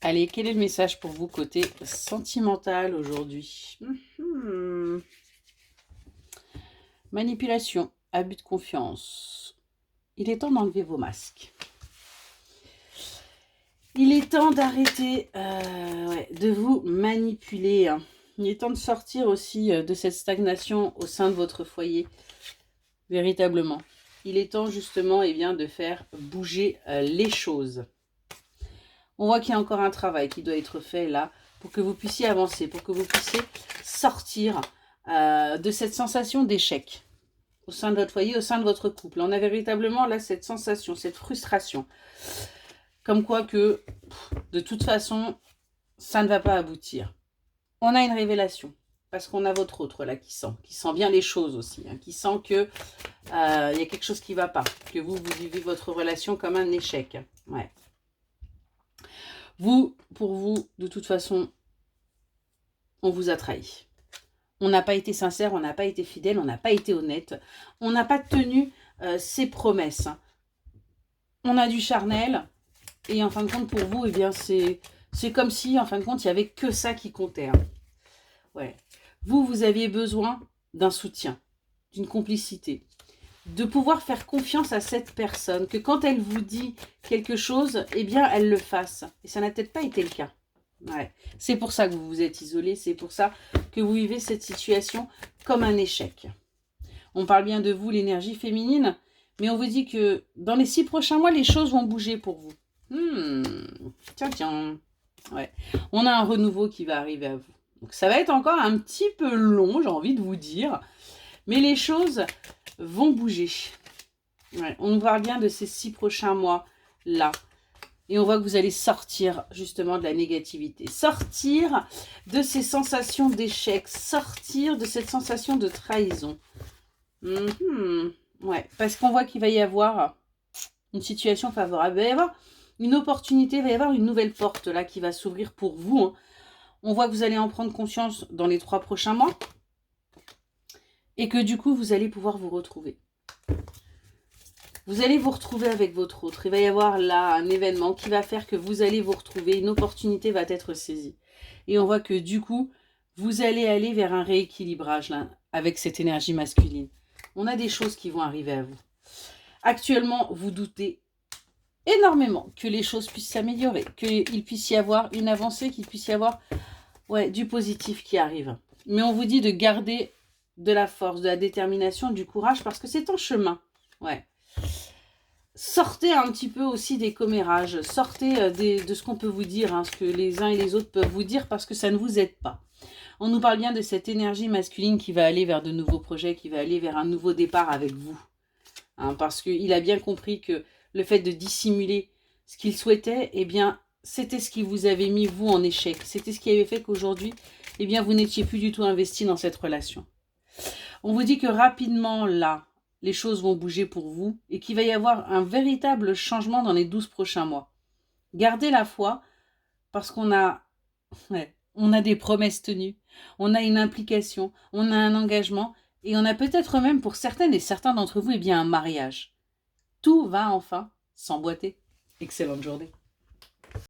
Allez, quel est le message pour vous côté sentimental aujourd'hui? Manipulation, abus de confiance. Il est temps d'enlever vos masques. Il est temps d'arrêter de vous manipuler. Hein. Il est temps de sortir aussi de cette stagnation au sein de votre foyer. Véritablement. Il est temps justement de faire bouger les choses. On voit qu'il y a encore un travail qui doit être fait là pour que vous puissiez avancer, pour que vous puissiez sortir de cette sensation d'échec au sein de votre foyer, au sein de votre couple. On a véritablement là cette sensation, cette frustration. Comme quoi que, de toute façon, ça ne va pas aboutir. On a une révélation. Parce qu'on a votre autre là qui sent bien les choses aussi, hein, qui sent que y a quelque chose qui ne va pas, que vous vivez votre relation comme un échec. Ouais. Pour vous, de toute façon, on vous a trahi. On n'a pas été sincère, on n'a pas été fidèle, on n'a pas été honnête, on n'a pas tenu ses promesses. On a du charnel, et en fin de compte, pour vous, c'est comme si, en fin de compte, il n'y avait que ça qui comptait. Hein. Ouais. Vous aviez besoin d'un soutien, d'une complicité, de pouvoir faire confiance à cette personne, que quand elle vous dit quelque chose, elle le fasse. Et ça n'a peut-être pas été le cas. Ouais. C'est pour ça que vous vous êtes isolé, c'est pour ça que vous vivez cette situation comme un échec. On parle bien de vous, l'énergie féminine, mais on vous dit que dans les 6 prochains mois, les choses vont bouger pour vous. Tiens. Ouais. On a un renouveau qui va arriver à vous. Donc ça va être encore un petit peu long, j'ai envie de vous dire, mais les choses vont bouger. Ouais. On nous parle bien de ces 6 prochains mois-là. Et on voit que vous allez sortir justement de la négativité. Sortir de ces sensations d'échec. Sortir de cette sensation de trahison. Ouais, parce qu'on voit qu'il va y avoir une situation favorable. Il va y avoir une opportunité, il va y avoir une nouvelle porte là qui va s'ouvrir pour vous. Hein. On voit que vous allez en prendre conscience dans les 3 prochains mois. Et que du coup, vous allez pouvoir vous retrouver. Vous allez vous retrouver avec votre autre. Il va y avoir là un événement qui va faire que vous allez vous retrouver. Une opportunité va être saisie. Et on voit que du coup, vous allez aller vers un rééquilibrage là, avec cette énergie masculine. On a des choses qui vont arriver à vous. Actuellement, vous doutez énormément que les choses puissent s'améliorer, qu'il puisse y avoir une avancée, qu'il puisse y avoir du positif qui arrive. Mais on vous dit de garder de la force, de la détermination, du courage, parce que c'est en chemin. Ouais. Sortez un petit peu aussi des commérages, sortez de ce qu'on peut vous dire, hein, ce que les uns et les autres peuvent vous dire, parce que ça ne vous aide pas. On nous parle bien de cette énergie masculine qui va aller vers de nouveaux projets, qui va aller vers un nouveau départ avec vous. Hein, parce qu'il a bien compris que le fait de dissimuler ce qu'il souhaitait, c'était ce qui vous avait mis, vous, en échec. C'était ce qui avait fait qu'aujourd'hui, vous n'étiez plus du tout investi dans cette relation. On vous dit que rapidement, là, les choses vont bouger pour vous et qu'il va y avoir un véritable changement dans les 12 prochains mois. Gardez la foi parce qu'on a des promesses tenues, on a une implication, on a un engagement et on a peut-être même pour certaines et certains d'entre vous un mariage. Tout va enfin s'emboîter. Excellente journée.